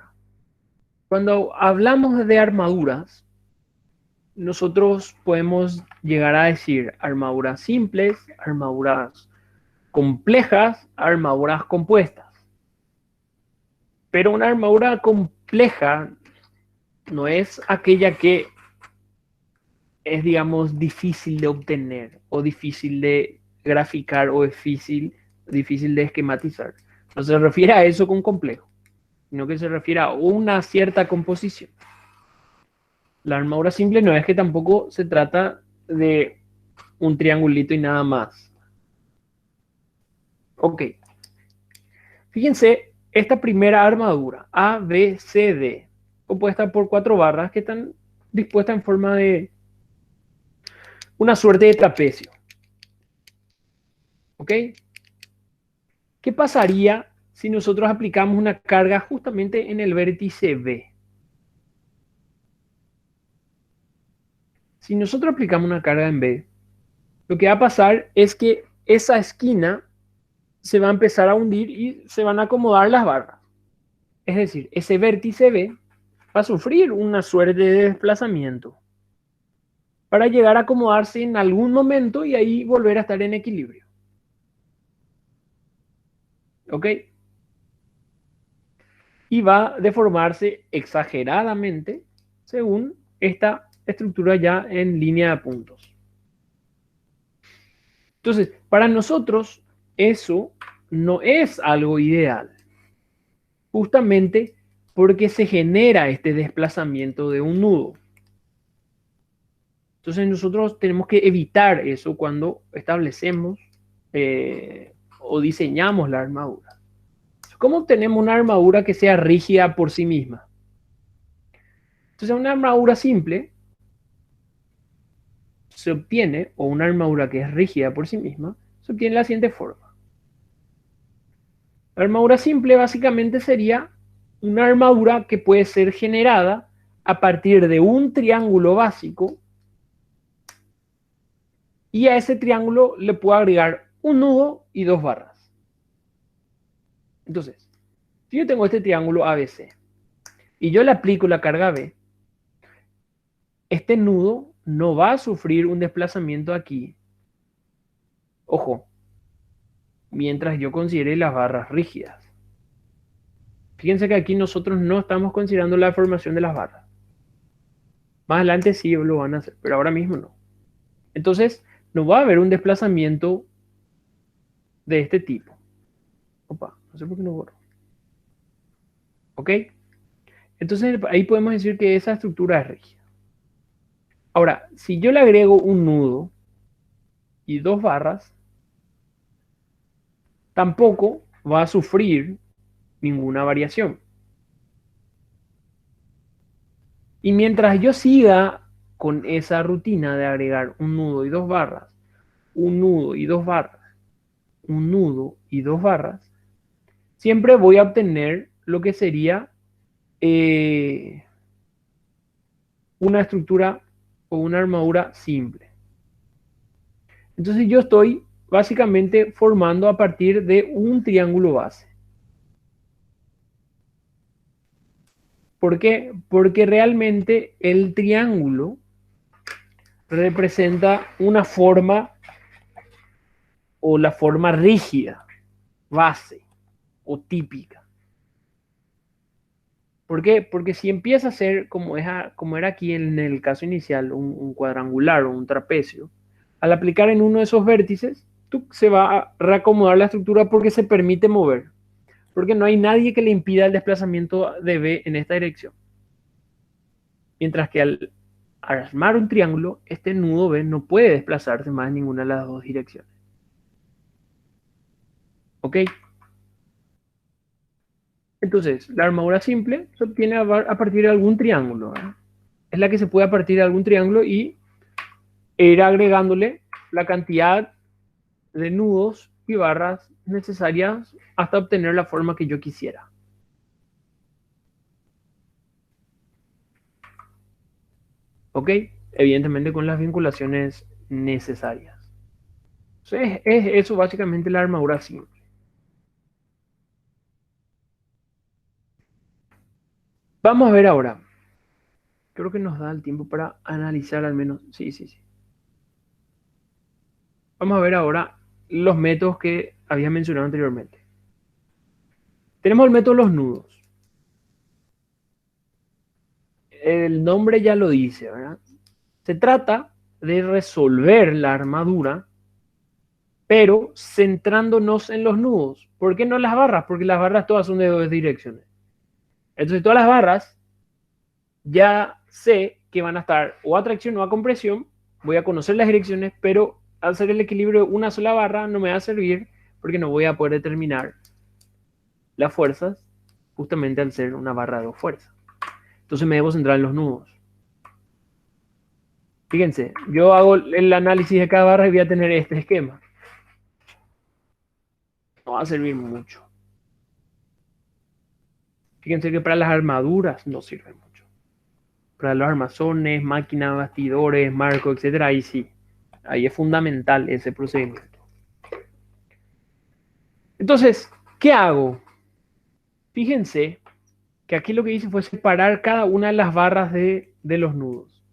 Cuando hablamos de armaduras, nosotros podemos llegar a decir armaduras simples, armaduras complejas, armaduras compuestas. Pero una armadura compleja no es aquella que es, digamos, difícil de obtener o difícil de graficar o difícil de esquematizar. No se refiere a eso con complejo, sino que se refiere a una cierta composición. La armadura simple no es que tampoco se trata de un triangulito y nada más. Ok. Fíjense, esta primera armadura, A, B, C, D, compuesta por 4 barras que están dispuestas en forma de una suerte de trapecio. ¿Ok? ¿Qué pasaría si nosotros aplicamos una carga justamente en el vértice B? Si nosotros aplicamos una carga en B, lo que va a pasar es que esa esquina se va a empezar a hundir y se van a acomodar las barras. Es decir, ese vértice B va a sufrir una suerte de desplazamiento para llegar a acomodarse en algún momento y ahí volver a estar en equilibrio. ¿Ok? Y va a deformarse exageradamente según esta estructura ya en línea de puntos. Entonces, para nosotros eso no es algo ideal, justamente porque se genera este desplazamiento de un nudo. Entonces nosotros tenemos que evitar eso cuando establecemos o diseñamos la armadura. ¿Cómo tenemos una armadura que sea rígida por sí misma? Entonces una armadura simple se obtiene, o una armadura que es rígida por sí misma, se obtiene de la siguiente forma. La armadura simple básicamente sería una armadura que puede ser generada a partir de un triángulo básico y a ese triángulo le puedo agregar un nudo y dos barras. Entonces, si yo tengo este triángulo ABC y yo le aplico la carga B, este nudo no va a sufrir un desplazamiento aquí. Ojo, mientras yo considere las barras rígidas. Fíjense que aquí nosotros no estamos considerando la formación de las barras. Más adelante sí lo van a hacer, pero ahora mismo no. Entonces, no va a haber un desplazamiento de este tipo. Opa, no sé por qué no borro. ¿Ok? Entonces, ahí podemos decir que esa estructura es rígida. Ahora, si yo le agrego un nudo y dos barras, tampoco va a sufrir ninguna variación. Y mientras yo siga con esa rutina de agregar un nudo y dos barras, un nudo y dos barras, un nudo y dos barras, siempre voy a obtener lo que sería una estructura o una armadura simple. Entonces yo estoy básicamente formando a partir de un triángulo base. ¿Por qué? Porque realmente el triángulo representa una forma o la forma rígida, base o típica. ¿Por qué? Porque si empieza a ser como era aquí en el caso inicial, un cuadrangular o un trapecio, al aplicar en uno de esos vértices, se va a reacomodar la estructura porque se permite mover. Porque no hay nadie que le impida el desplazamiento de B en esta dirección. Mientras que al armar un triángulo, este nudo B no puede desplazarse más en ninguna de las dos direcciones. ¿Ok? Entonces, la armadura simple se obtiene a partir de algún triángulo, ¿verdad? Es la que se puede a partir de algún triángulo y ir agregándole la cantidad de nudos y barras necesarias hasta obtener la forma que yo quisiera. ¿Ok? Evidentemente con las vinculaciones necesarias. Entonces, es eso básicamente la armadura simple. Vamos a ver ahora. Creo que nos da el tiempo para analizar al menos. Sí, sí, sí. Vamos a ver ahora los métodos que había mencionado anteriormente. Tenemos el método de los nudos. El nombre ya lo dice, ¿verdad? Se trata de resolver la armadura, pero centrándonos en los nudos. ¿Por qué no las barras? Porque las barras todas son de dos direcciones. Entonces todas las barras ya sé que van a estar o a tracción o a compresión. Voy a conocer las direcciones, pero al hacer el equilibrio de una sola barra no me va a servir porque no voy a poder determinar las fuerzas justamente al ser una barra de dos fuerzas. Entonces me debo centrar en los nudos. Fíjense, yo hago el análisis de cada barra y voy a tener este esquema. No va a servir mucho. Fíjense que para las armaduras no sirve mucho. Para los armazones, máquinas, bastidores, marcos, etcétera, ahí sí. Ahí es fundamental ese procedimiento. Entonces, ¿qué hago? Fíjense que aquí lo que hice fue separar cada una de las barras de los nudos.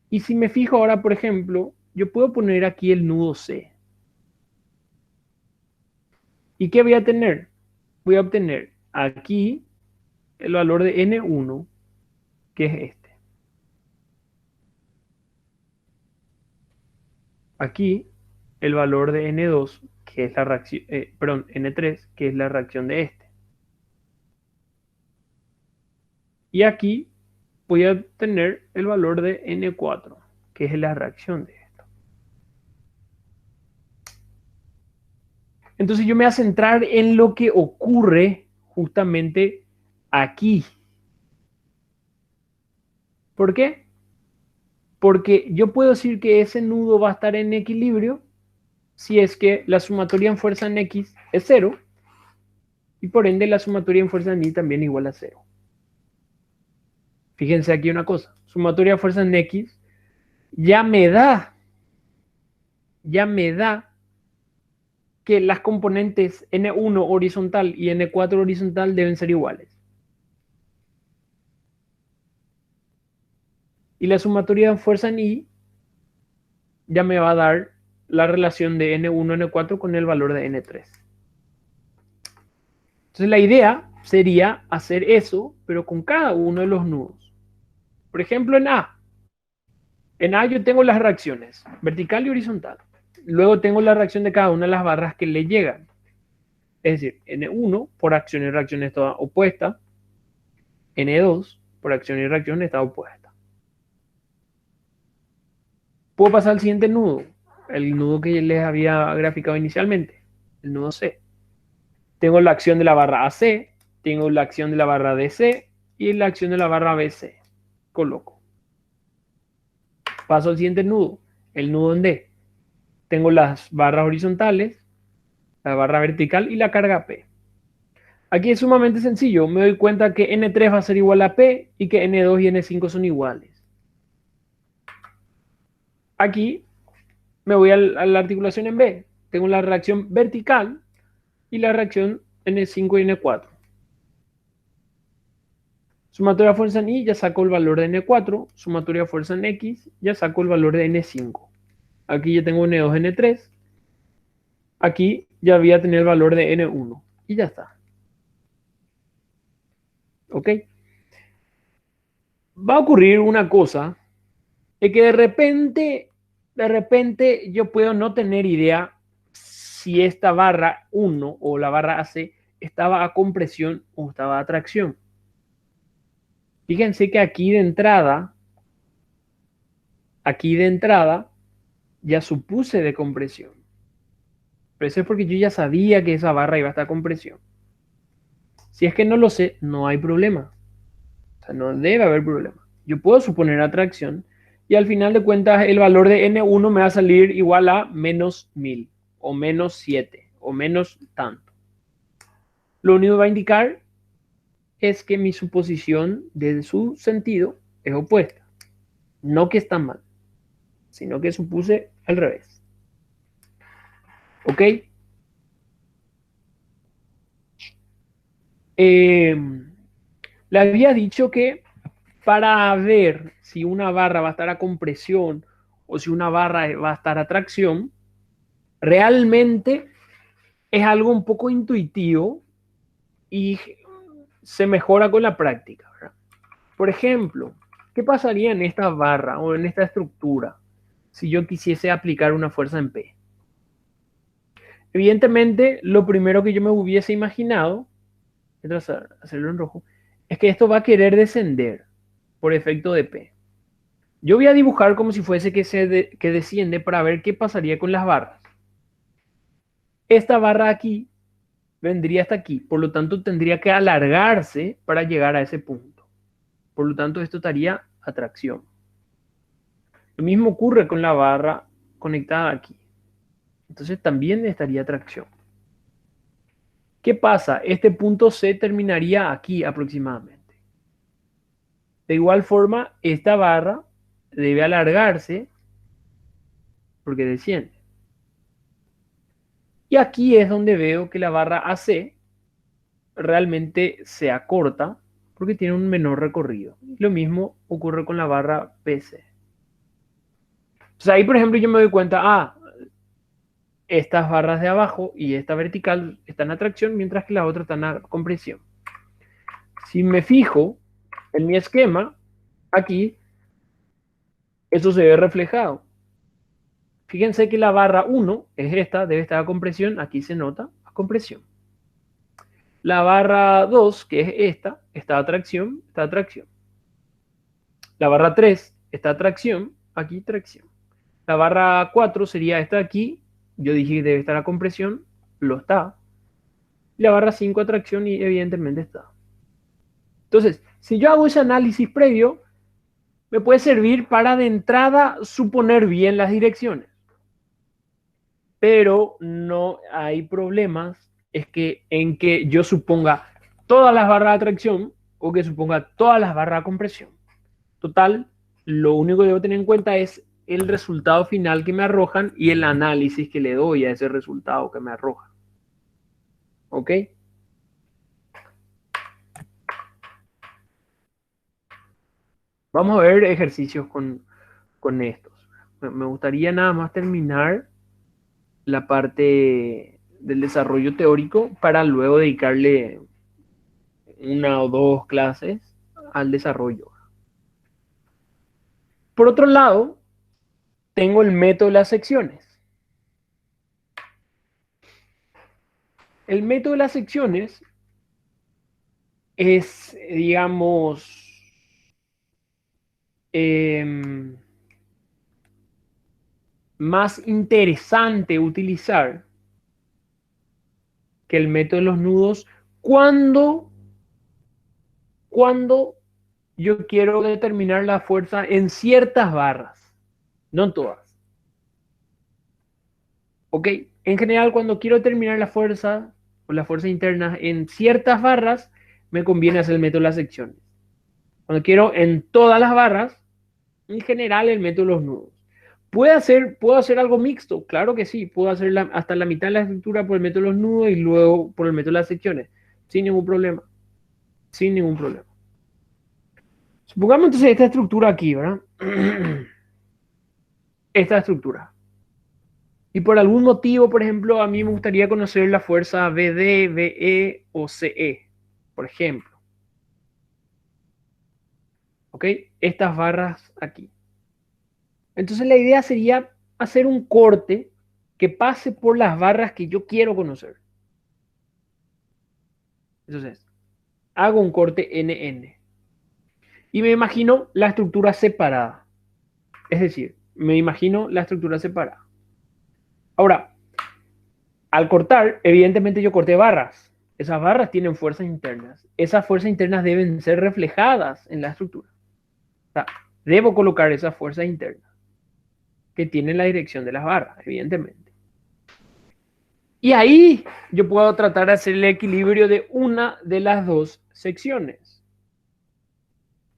Y si me fijo ahora, por ejemplo, yo puedo poner aquí el nudo C. ¿Y qué voy a tener? Voy a obtener aquí el valor de N1, que es este. Aquí el valor de N2, que es la reacción, perdón, N3, que es la reacción de este. Y aquí voy a tener el valor de N4, que es la reacción de esto. Entonces yo me voy a centrar en lo que ocurre justamente aquí. ¿Por qué? Porque yo puedo decir que ese nudo va a estar en equilibrio si es que la sumatoria en fuerza en X es 0 y por ende la sumatoria en fuerza en Y también igual a 0. Fíjense aquí una cosa, sumatoria de fuerza en X ya me da que las componentes N1 horizontal y N4 horizontal deben ser iguales. Y la sumatoria de fuerza en I ya me va a dar la relación de N1, N4 con el valor de N3. Entonces la idea sería hacer eso, pero con cada uno de los nudos. Por ejemplo, en A. En A yo tengo las reacciones, vertical y horizontal. Luego tengo la reacción de cada una de las barras que le llegan. Es decir, N1 por acción y reacción está opuesta. N2 por acción y reacción está opuesta. Puedo pasar al siguiente nudo, el nudo que les había graficado inicialmente, el nudo C. Tengo la acción de la barra AC, tengo la acción de la barra DC y la acción de la barra BC. Coloco. Paso al siguiente nudo, el nudo en D. Tengo las barras horizontales, la barra vertical y la carga P. Aquí es sumamente sencillo. Me doy cuenta que N3 va a ser igual a P y que N2 y N5 son iguales. Aquí me voy a la articulación en B. Tengo la reacción vertical y la reacción N5 y N4. Sumatoria de fuerza en I, ya saco el valor de N4. Sumatoria de fuerza en X, ya saco el valor de N5. Aquí ya tengo N2, N3. Aquí ya voy a tener el valor de N1. Y ya está. ¿Ok? Va a ocurrir una cosa, es que de repente yo puedo no tener idea si esta barra 1 o la barra AC estaba a compresión o estaba a tracción. Fíjense que aquí de entrada ya supuse de compresión. Pero eso es porque yo ya sabía que esa barra iba a estar a compresión. Si es que no lo sé, no hay problema. O sea, no debe haber problema. Yo puedo suponer atracción y al final de cuentas el valor de N1 me va a salir igual a menos 1000 o menos 7 o menos tanto. Lo único que va a indicar es que mi suposición de su sentido es opuesta. No que está mal, sino que supuse al revés. ¿Ok? Le había dicho que para ver si una barra va a estar a compresión o si una barra va a estar a tracción, realmente es algo un poco intuitivo y se mejora con la práctica, ¿verdad? Por ejemplo, ¿qué pasaría en esta barra o en esta estructura si yo quisiese aplicar una fuerza en P? Evidentemente, lo primero que yo me hubiese imaginado, hacerlo en rojo, es que esto va a querer descender por efecto de P. Yo voy a dibujar como si fuese que desciende para ver qué pasaría con las barras. Esta barra aquí vendría hasta aquí, por lo tanto tendría que alargarse para llegar a ese punto. Por lo tanto, esto estaría a tracción. Lo mismo ocurre con la barra conectada aquí. Entonces también estaría a tracción. ¿Qué pasa? Este punto C terminaría aquí aproximadamente. De igual forma, esta barra debe alargarse porque desciende. Y aquí es donde veo que la barra AC realmente se acorta porque tiene un menor recorrido. Lo mismo ocurre con la barra PC. Entonces ahí, por ejemplo, yo me doy cuenta, estas barras de abajo y esta vertical están a tracción, mientras que la otra está a compresión. Si me fijo en mi esquema, aquí, eso se ve reflejado. Fíjense que la barra 1 es esta, debe estar a compresión, aquí se nota a compresión. La barra 2, que es esta, está a tracción, está a tracción. La barra 3 está a tracción, aquí tracción. La barra 4 sería esta de aquí, yo dije que debe estar a compresión, lo está. La barra 5 a tracción y evidentemente está. Entonces, si yo hago ese análisis previo, me puede servir para de entrada suponer bien las direcciones. Pero no hay problemas en que yo suponga todas las barras de tracción o que suponga todas las barras de compresión. Total, lo único que debo tener en cuenta es el resultado final que me arrojan y el análisis que le doy a ese resultado que me arrojan. ¿Ok? Vamos a ver ejercicios con estos. Me gustaría nada más terminar la parte del desarrollo teórico para luego dedicarle una o dos clases al desarrollo. Por otro lado, tengo el método de las secciones. El método de las secciones es, digamos, eh, más interesante utilizar que el método de los nudos cuando, cuando yo quiero determinar la fuerza en ciertas barras, no en todas. ¿Ok? En general, cuando quiero determinar la fuerza o la fuerza interna en ciertas barras, me conviene hacer el método de las secciones. Cuando quiero en todas las barras, en general el método de los nudos. ¿Puedo hacer algo mixto? Claro que sí. Puedo hacer hasta la mitad de la estructura por el método de los nudos y luego por el método de las secciones. Sin ningún problema. Sin ningún problema. Supongamos entonces esta estructura aquí, ¿verdad? Esta estructura. Y por algún motivo, por ejemplo, a mí me gustaría conocer la fuerza BD, BE o CE, por ejemplo. ¿Ok? Estas barras aquí. Entonces la idea sería hacer un corte que pase por las barras que yo quiero conocer. Entonces, hago un corte NN. Y me imagino la estructura separada. Es decir, me imagino la estructura separada. Ahora, al cortar, evidentemente yo corté barras. Esas barras tienen fuerzas internas. Esas fuerzas internas deben ser reflejadas en la estructura. O sea, debo colocar esas fuerzas internas que tienen la dirección de las barras, evidentemente. Y ahí yo puedo tratar de hacer el equilibrio de una de las dos secciones.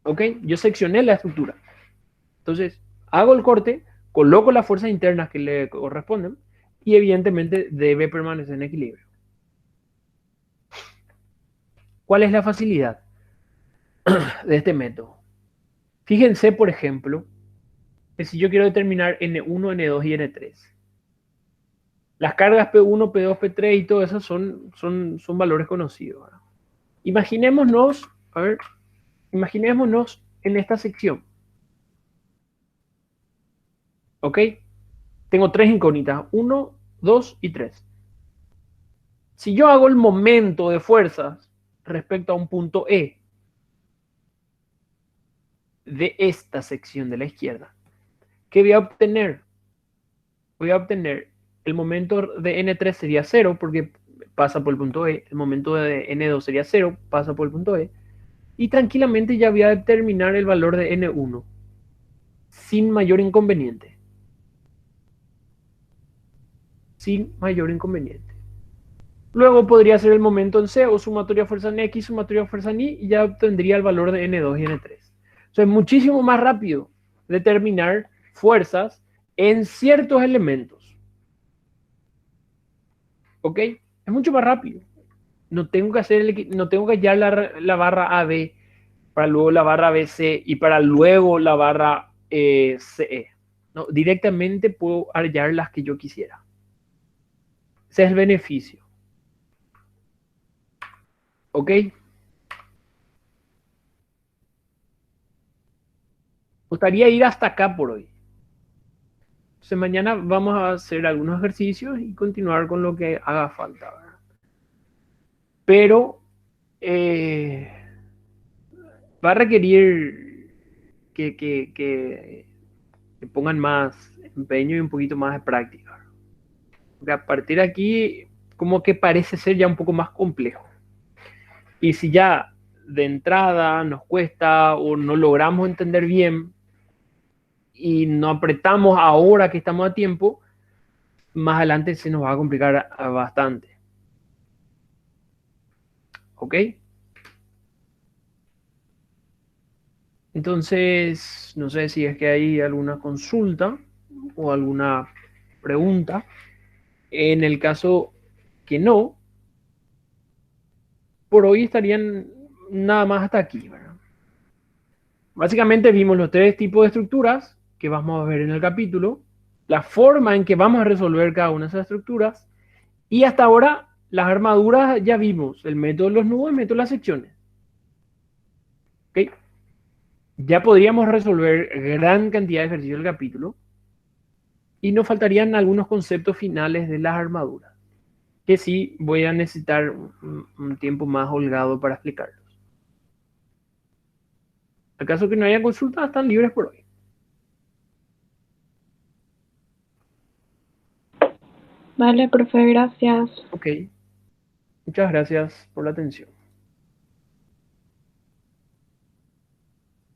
¿Ok? Yo seccioné la estructura. Entonces, hago el corte, coloco las fuerzas internas que le corresponden y evidentemente debe permanecer en equilibrio. ¿Cuál es la facilidad de este método? Fíjense, por ejemplo, que si yo quiero determinar N1, N2 y N3, las cargas P1, P2, P3 y todo eso son valores conocidos, ¿verdad? Imaginémonos, a ver, imaginémonos en esta sección, ¿ok? Tengo tres incógnitas, 1, 2 y 3. Si yo hago el momento de fuerzas respecto a un punto E de esta sección de la izquierda, ¿qué voy a obtener? Voy a obtener el momento de N3 sería 0 porque pasa por el punto E, el momento de N2 sería 0, pasa por el punto E, y tranquilamente ya voy a determinar el valor de N1 sin mayor inconveniente. Sin mayor inconveniente. Luego podría ser el momento en C o sumatoria fuerza en X, sumatoria fuerza en Y, y ya obtendría el valor de N2 y N3. O sea, es muchísimo más rápido determinar fuerzas en ciertos elementos. ¿Ok? Es mucho más rápido. No tengo que no tengo que hallar la barra AB para luego la barra BC y para luego la barra CE. No, directamente puedo hallar las que yo quisiera. Ese es el beneficio. ¿Ok? Me gustaría ir hasta acá por hoy. Entonces mañana vamos a hacer algunos ejercicios y continuar con lo que haga falta, ¿verdad? Pero eh, va a requerir que pongan más empeño y un poquito más de práctica. Porque a partir de aquí, como que parece ser ya un poco más complejo. Y si ya de entrada nos cuesta o no logramos entender bien y no apretamos ahora que estamos a tiempo, más adelante se nos va a complicar bastante. ¿Ok? Entonces, no sé si es que hay alguna consulta o alguna pregunta. En el caso que no, por hoy estarían nada más hasta aquí, ¿verdad? Básicamente vimos los tres tipos de estructuras que vamos a ver en el capítulo, la forma en que vamos a resolver cada una de esas estructuras y hasta ahora las armaduras ya vimos, el método de los nudos, el método de las secciones. ¿Ok? Ya podríamos resolver gran cantidad de ejercicios del capítulo y nos faltarían algunos conceptos finales de las armaduras, que sí voy a necesitar un tiempo más holgado para explicarlos. ¿Acaso que no haya consultas? Están libres por hoy. Vale, profe, gracias. Ok, muchas gracias por la atención.